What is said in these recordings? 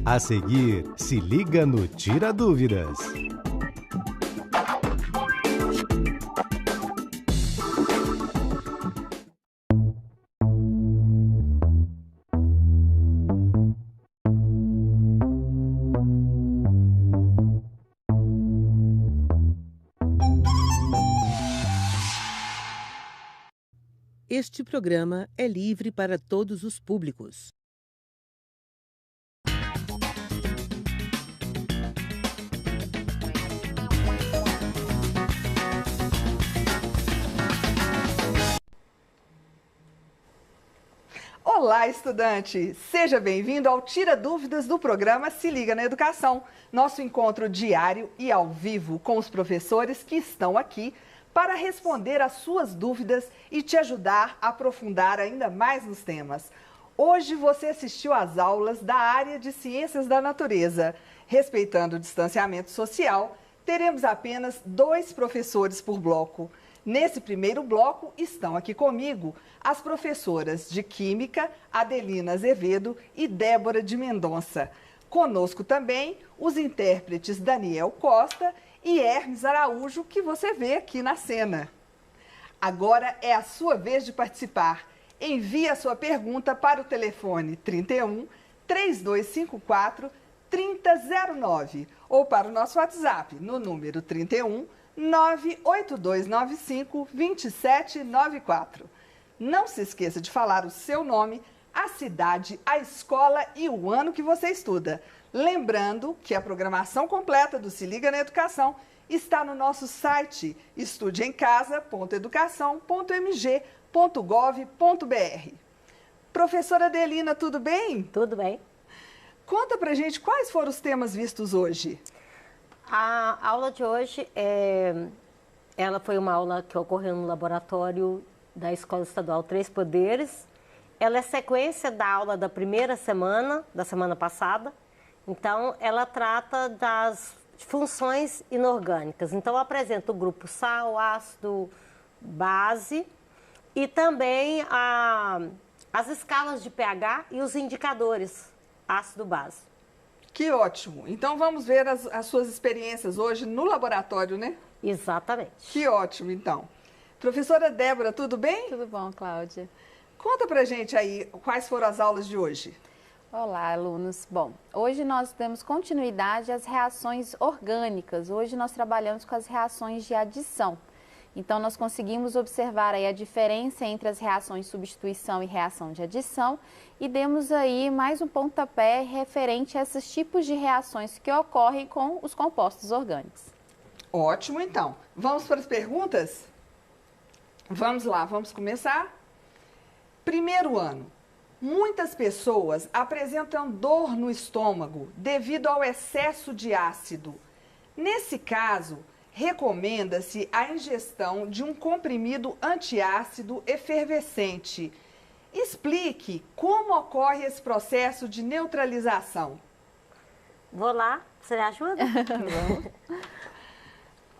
A seguir, se liga no Tira Dúvidas. Este programa é livre para todos os públicos. Olá, estudante! Seja bem-vindo ao Tira Dúvidas do programa Se Liga na Educação, nosso encontro diário e ao vivo com os professores que estão aqui para responder às suas dúvidas e te ajudar a aprofundar ainda mais nos temas. Hoje você assistiu às aulas da área de Ciências da Natureza. Respeitando o distanciamento social, teremos apenas 2 professores por bloco. Nesse primeiro bloco estão aqui comigo as professoras de Química, Adelina Azevedo e Débora de Mendonça. Conosco também os intérpretes Daniel Costa e Hermes Araújo, que você vê aqui na cena. Agora é a sua vez de participar. Envie a sua pergunta para o telefone 31 3254 3009 ou para o nosso WhatsApp no número 31 98295 2794. Não se esqueça de falar o seu nome, a cidade, a escola e o ano que você estuda. Lembrando que a programação completa do Se Liga na Educação está no nosso site estudeemcasa.educação.mg.gov.br. Professora Adelina, tudo bem? Tudo bem. Conta pra gente quais foram os temas vistos hoje. A aula de hoje, ela foi uma aula que ocorreu no laboratório da Escola Estadual Três Poderes. Ela é sequência da aula da primeira semana, da semana passada. Então, ela trata das funções inorgânicas. Então, apresenta o grupo sal, ácido, base e também as escalas de pH e os indicadores ácido-base. Que ótimo! Então, vamos ver as suas experiências hoje no laboratório, né? Exatamente. Que ótimo, então. Professora Débora, tudo bem? Tudo bom, Cláudia. Conta pra gente aí quais foram as aulas de hoje. Olá, alunos. Bom, hoje nós demos continuidade às reações orgânicas. Hoje nós trabalhamos com as reações de adição. Então, nós conseguimos observar aí a diferença entre as reações de substituição e reação de adição e demos aí mais um pontapé referente a esses tipos de reações que ocorrem com os compostos orgânicos. Ótimo, então. Vamos para as perguntas? Vamos lá, vamos começar? Primeiro ano. Muitas pessoas apresentam dor no estômago devido ao excesso de ácido. Nesse caso, recomenda-se a ingestão de um comprimido antiácido efervescente. Explique como ocorre esse processo de neutralização. Vou lá, você ajuda? Vamos.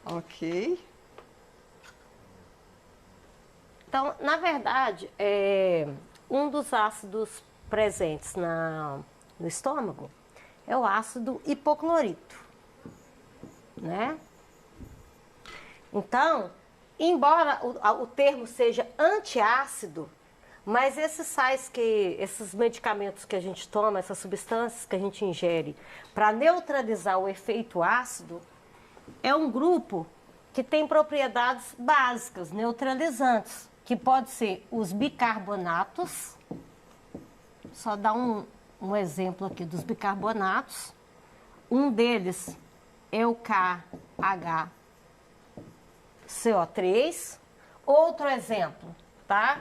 Ok. Então, na verdade, um dos ácidos presentes no estômago é o ácido hipoclorito, né? Então, embora o termo seja antiácido, mas esses medicamentos que a gente toma, essas substâncias que a gente ingere para neutralizar o efeito ácido, é um grupo que tem propriedades básicas, neutralizantes, que pode ser os bicarbonatos. Só dar um exemplo aqui dos bicarbonatos. Um deles é o KHCO3. Outro exemplo, tá?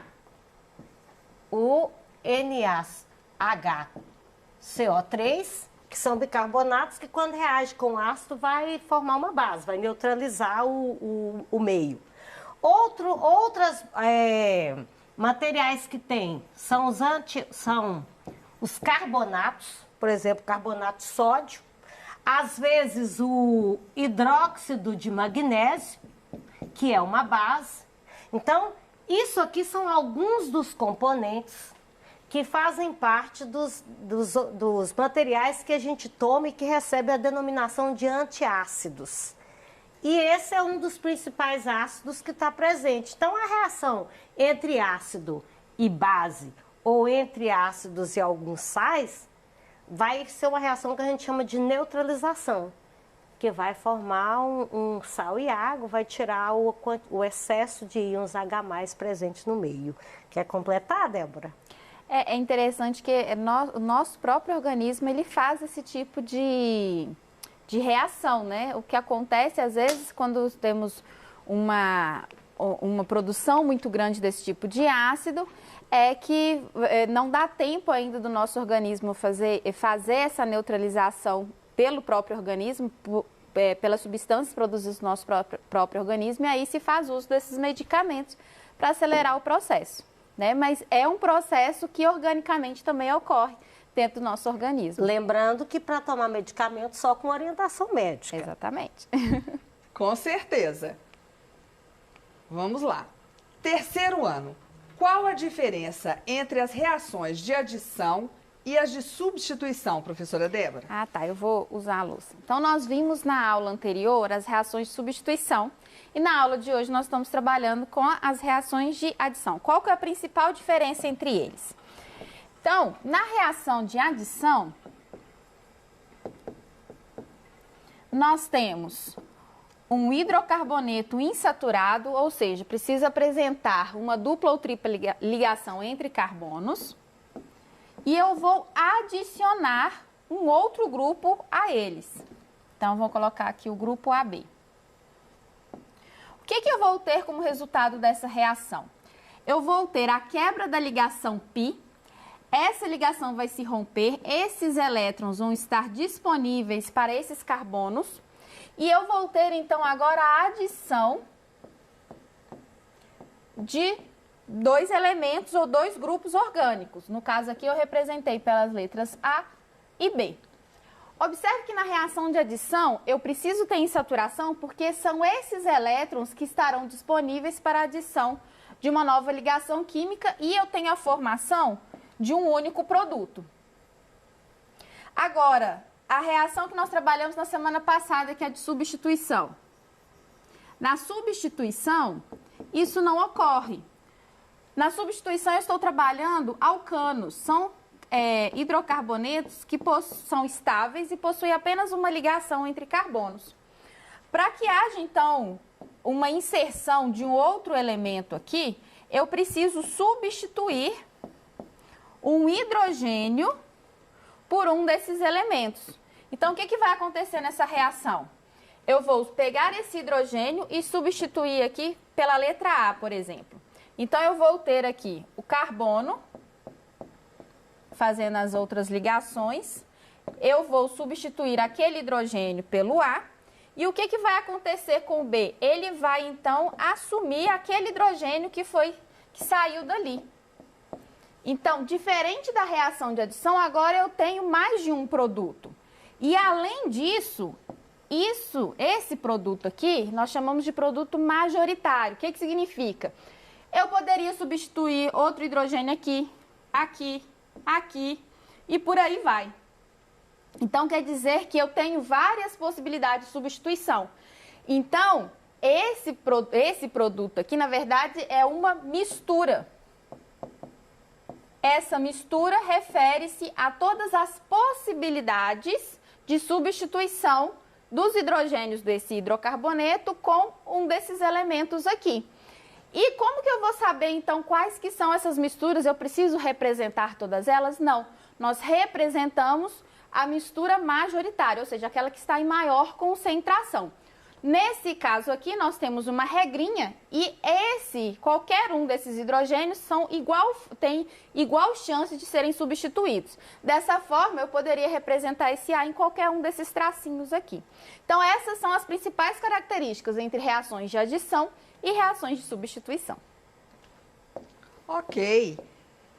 O NaHCO3, que são bicarbonatos que quando reage com ácido vai formar uma base, vai neutralizar o meio. Outras materiais que tem são os carbonatos, por exemplo, carbonato de sódio, às vezes o hidróxido de magnésio, que é uma base. Então, isso aqui são alguns dos componentes que fazem parte dos materiais que a gente toma e que recebe a denominação de antiácidos. E esse é um dos principais ácidos que está presente. Então, a reação entre ácido e base, ou entre ácidos e alguns sais, vai ser uma reação que a gente chama de neutralização, que vai formar um sal e água, vai tirar o excesso de íons H+ presente no meio. Quer completar, Débora? É interessante que o nosso próprio organismo, ele faz esse tipo de reação, né? O que acontece, às vezes, quando temos uma produção muito grande desse tipo de ácido, é que não dá tempo ainda do nosso organismo fazer essa neutralização pelo próprio organismo, pelas substâncias produzidas no nosso próprio organismo, e aí se faz uso desses medicamentos para acelerar o processo, né? Mas é um processo que organicamente também ocorre dentro do nosso organismo. Lembrando que para tomar medicamento só com orientação médica. Exatamente. Com certeza. Vamos lá. Terceiro ano. Qual a diferença entre as reações de adição e as de substituição, professora Débora? Ah, tá. Eu vou usar a louça. Então, nós vimos na aula anterior as reações de substituição e na aula de hoje nós estamos trabalhando com as reações de adição. Qual que é a principal diferença entre eles? Então, na reação de adição, nós temos um hidrocarboneto insaturado, ou seja, precisa apresentar uma dupla ou tripla ligação entre carbonos, e eu vou adicionar um outro grupo a eles. Então, vou colocar aqui o grupo AB. O que eu vou ter como resultado dessa reação? Eu vou ter a quebra da ligação π. Essa ligação vai se romper, esses elétrons vão estar disponíveis para esses carbonos e eu vou ter então agora a adição de dois elementos ou dois grupos orgânicos. No caso aqui eu representei pelas letras A e B. Observe que na reação de adição eu preciso ter insaturação porque são esses elétrons que estarão disponíveis para a adição de uma nova ligação química e eu tenho a formação de um único produto. Agora, a reação que nós trabalhamos na semana passada, que é a de substituição. Na substituição, isso não ocorre. Na substituição, eu estou trabalhando alcanos. São hidrocarbonetos que são estáveis e possuem apenas uma ligação entre carbonos. Para que haja, então, uma inserção de um outro elemento aqui, eu preciso substituir um hidrogênio por um desses elementos. Então, o que vai acontecer nessa reação? Eu vou pegar esse hidrogênio e substituir aqui pela letra A, por exemplo. Então, eu vou ter aqui o carbono, fazendo as outras ligações. Eu vou substituir aquele hidrogênio pelo A. E o que vai acontecer com o B? Ele vai, então, assumir aquele hidrogênio que saiu dali. Então, diferente da reação de adição, agora eu tenho mais de um produto. E além disso, esse produto aqui, nós chamamos de produto majoritário. O que significa? Eu poderia substituir outro hidrogênio aqui, aqui, aqui e por aí vai. Então, quer dizer que eu tenho várias possibilidades de substituição. Então, esse produto aqui, na verdade, é uma mistura. Essa mistura refere-se a todas as possibilidades de substituição dos hidrogênios desse hidrocarboneto com um desses elementos aqui. E como que eu vou saber, então, quais que são essas misturas? Eu preciso representar todas elas? Não. Nós representamos a mistura majoritária, ou seja, aquela que está em maior concentração. Nesse caso aqui, nós temos uma regrinha e qualquer um desses hidrogênios tem igual chance de serem substituídos. Dessa forma, eu poderia representar esse A em qualquer um desses tracinhos aqui. Então, essas são as principais características entre reações de adição e reações de substituição. Ok.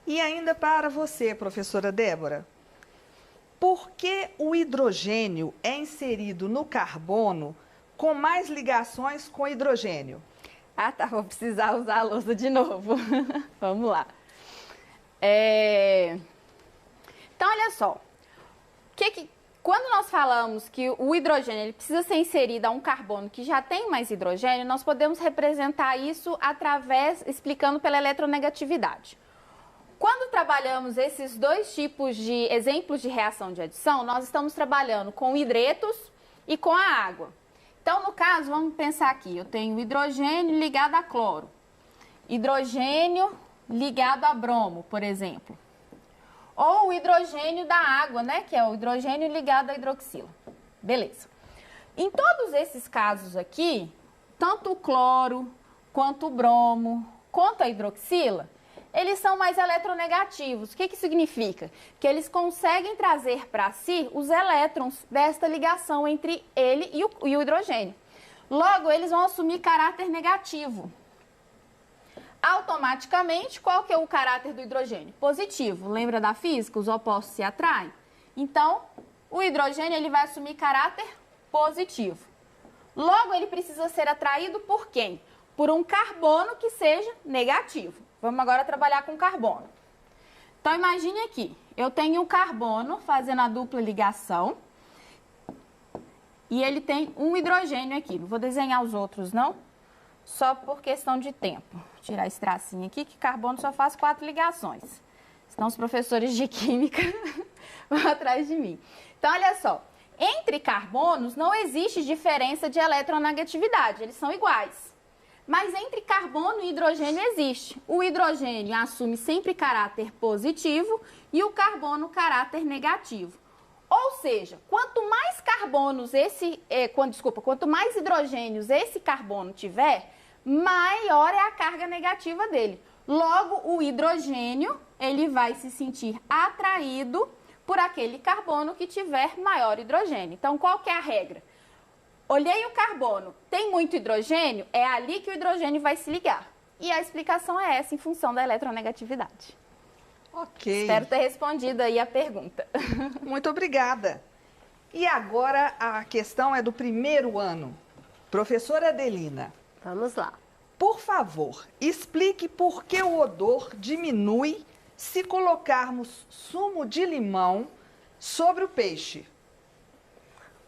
E ainda para você, professora Débora, por que o hidrogênio é inserido no carbono com mais ligações com hidrogênio? Ah, tá. Vou precisar usar a louça de novo. Vamos lá. Então, olha só. Quando nós falamos que o hidrogênio ele precisa ser inserido a um carbono que já tem mais hidrogênio, nós podemos representar isso explicando pela eletronegatividade. Quando trabalhamos esses dois tipos de exemplos de reação de adição, nós estamos trabalhando com hidretos e com a água. Então, no caso, vamos pensar aqui, eu tenho hidrogênio ligado a cloro, hidrogênio ligado a bromo, por exemplo. Ou o hidrogênio da água, né, que é o hidrogênio ligado à hidroxila. Beleza. Em todos esses casos aqui, tanto o cloro, quanto o bromo, quanto a hidroxila, eles são mais eletronegativos. O que que significa? Que eles conseguem trazer para si os elétrons desta ligação entre ele e o hidrogênio. Logo, eles vão assumir caráter negativo. Automaticamente, qual que é o caráter do hidrogênio? Positivo. Lembra da física? Os opostos se atraem? Então, o hidrogênio ele vai assumir caráter positivo. Logo, ele precisa ser atraído por quem? Por um carbono que seja negativo. Vamos agora trabalhar com carbono. Então, imagine aqui, eu tenho um carbono fazendo a dupla ligação e ele tem um hidrogênio aqui. Não vou desenhar os outros, não, só por questão de tempo. Vou tirar esse tracinho aqui, que carbono só faz 4 ligações. Senão os professores de química vão atrás de mim. Então, olha só, entre carbonos não existe diferença de eletronegatividade, eles são iguais. Mas entre carbono e hidrogênio existe. O hidrogênio assume sempre caráter positivo e o carbono caráter negativo. Ou seja, quanto mais carbonos quanto mais hidrogênios esse carbono tiver, maior é a carga negativa dele. Logo, o hidrogênio ele vai se sentir atraído por aquele carbono que tiver maior hidrogênio. Então, qual que é a regra? Olhei o carbono, tem muito hidrogênio, é ali que o hidrogênio vai se ligar. E a explicação é essa em função da eletronegatividade. Ok. Espero ter respondido aí a pergunta. Muito obrigada. E agora a questão é do primeiro ano. Professora Adelina. Vamos lá. Por favor, explique por que o odor diminui se colocarmos sumo de limão sobre o peixe.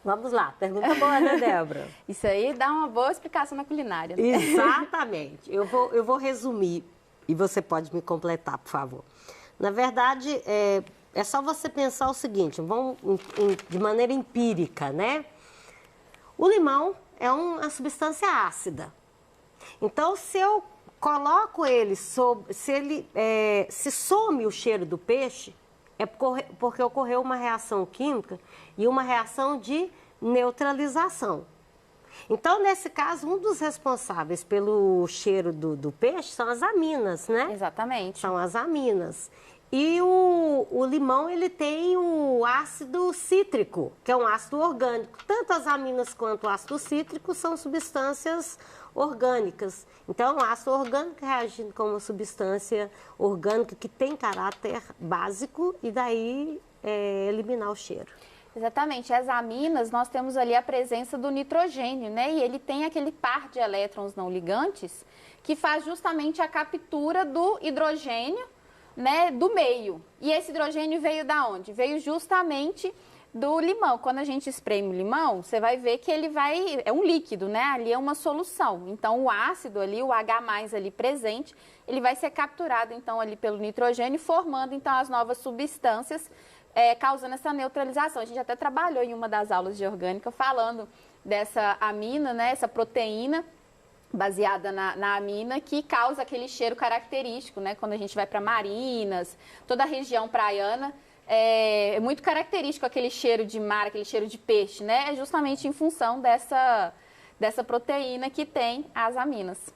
Vamos lá, pergunta boa, né, Débora? Isso aí dá uma boa explicação na culinária. Né? Exatamente. Eu vou resumir e você pode me completar, por favor. Na verdade, é só você pensar o seguinte, de maneira empírica, né? O limão é uma substância ácida. Então, se eu coloco ele se some o cheiro do peixe, é porque ocorreu uma reação química e uma reação de neutralização. Então, nesse caso, um dos responsáveis pelo cheiro do peixe são as aminas, né? Exatamente. São as aminas. E o limão, ele tem o ácido cítrico, que é um ácido orgânico. Tanto as aminas quanto o ácido cítrico são substâncias orgânicas. Então, o ácido orgânico reagindo com uma substância orgânica que tem caráter básico e daí eliminar o cheiro. Exatamente. As aminas, nós temos ali a presença do nitrogênio, né? E ele tem aquele par de elétrons não ligantes que faz justamente a captura do hidrogênio, né, do meio. E esse hidrogênio veio da onde? Veio justamente do limão. Quando a gente espreme o limão, você vai ver que ele é um líquido, né? Ali é uma solução. Então, o ácido ali, o H+ ali presente, ele vai ser capturado, então, ali pelo nitrogênio, formando, então, as novas substâncias, causando essa neutralização. A gente até trabalhou em uma das aulas de orgânica falando dessa amina, né? Essa proteína baseada na amina, que causa aquele cheiro característico, né? Quando a gente vai para Marinas, toda a região praiana, é muito característico aquele cheiro de mar, aquele cheiro de peixe, né? É justamente em função dessa proteína que tem as aminas.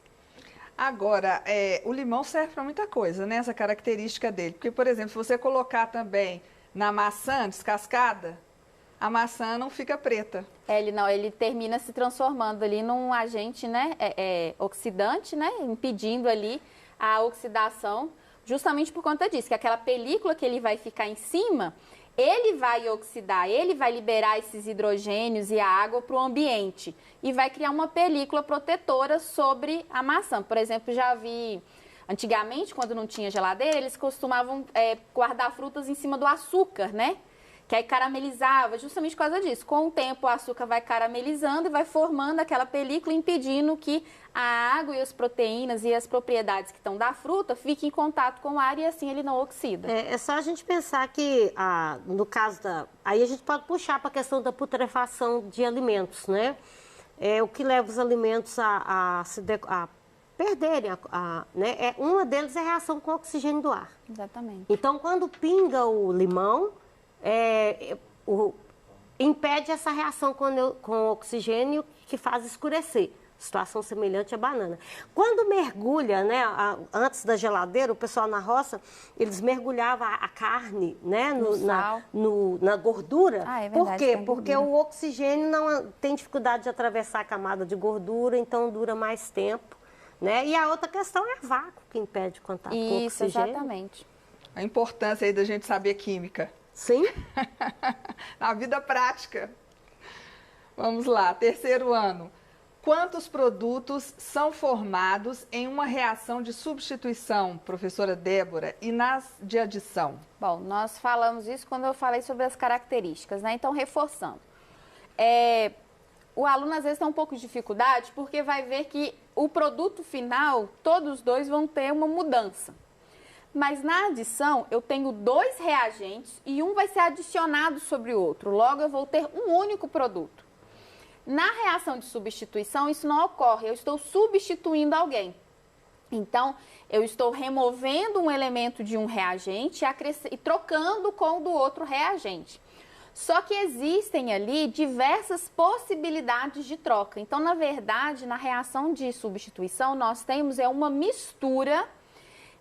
Agora, o limão serve para muita coisa, né? Essa característica dele. Porque, por exemplo, se você colocar também na maçã descascada, a maçã não fica preta. Ele termina se transformando ali num agente, né, oxidante, né, impedindo ali a oxidação, justamente por conta disso, que aquela película que ele vai ficar em cima, ele vai oxidar, ele vai liberar esses hidrogênios e a água para o ambiente e vai criar uma película protetora sobre a maçã. Por exemplo, já vi Antigamente, quando não tinha geladeira, eles costumavam guardar frutas em cima do açúcar, né? Que aí caramelizava, justamente por causa disso. Com o tempo, o açúcar vai caramelizando e vai formando aquela película, impedindo que a água e as proteínas e as propriedades que estão da fruta fiquem em contato com o ar e assim ele não oxida. É só a gente pensar que, no caso da... Aí a gente pode puxar para a questão da putrefação de alimentos, né? O que leva os alimentos a perderem, né? Uma deles é a reação com o oxigênio do ar. Exatamente. Então, quando pinga o limão, impede essa reação com o oxigênio que faz escurecer. Situação semelhante à banana. Quando mergulha, né, antes da geladeira, o pessoal na roça, eles mergulhavam a carne, né, na gordura. É verdade, por quê? tem Porque gordura. o oxigênio não tem dificuldade de atravessar a camada de gordura, então dura mais tempo, né? E a outra questão é vácuo que impede contato com o Isso, oxigênio. exatamente. A importância aí da gente saber química. Sim. Na vida prática. Vamos lá, terceiro ano. Quantos produtos são formados em uma reação de substituição, professora Débora, e nas de adição? Bom, nós falamos isso quando eu falei sobre as características, né? Então, reforçando. O aluno, às vezes, tem um pouco de dificuldade porque vai ver que o produto final, todos os dois vão ter uma mudança. Mas na adição, eu tenho 2 reagentes e um vai ser adicionado sobre o outro. Logo, eu vou ter um único produto. Na reação de substituição, isso não ocorre. Eu estou substituindo alguém. Então, eu estou removendo um elemento de um reagente e trocando com o do outro reagente. Só que existem ali diversas possibilidades de troca. Então, na verdade, na reação de substituição, nós temos uma mistura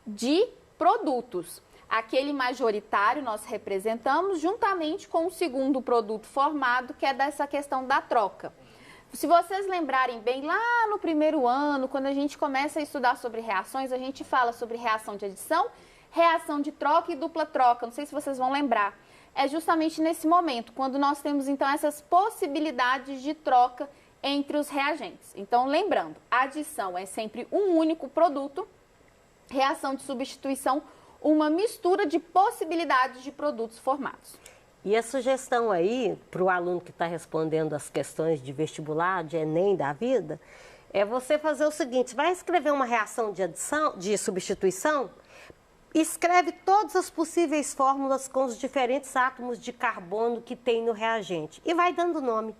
de produtos. Aquele majoritário nós representamos juntamente com o segundo produto formado, que é dessa questão da troca. Se vocês lembrarem bem, lá no primeiro ano, quando a gente começa a estudar sobre reações, a gente fala sobre reação de adição, reação de troca e dupla troca. Não sei se vocês vão lembrar. É justamente nesse momento, quando nós temos, então, essas possibilidades de troca entre os reagentes. Então, lembrando, a adição é sempre um único produto, reação de substituição, uma mistura de possibilidades de produtos formados. E a sugestão aí, para o aluno que está respondendo as questões de vestibular, de Enem da vida, é você fazer o seguinte: vai escrever uma reação de adição, de substituição, escreve todas as possíveis fórmulas com os diferentes átomos de carbono que tem no reagente e vai dando nome.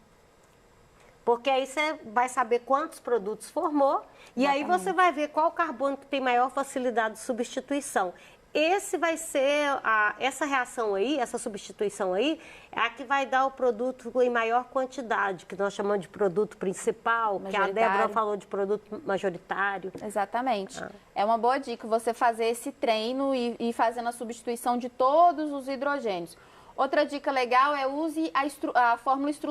Porque aí você vai saber quantos produtos formou e aí você vai ver qual carbono que tem maior facilidade de substituição. Esse vai ser, essa reação aí, essa substituição aí, é a que vai dar o produto em maior quantidade, que nós chamamos de produto principal, que a Débora falou de produto majoritário. Exatamente. É uma boa dica você fazer esse treino e fazendo a substituição de todos os hidrogênios. Outra dica legal é use a fórmula estrutural.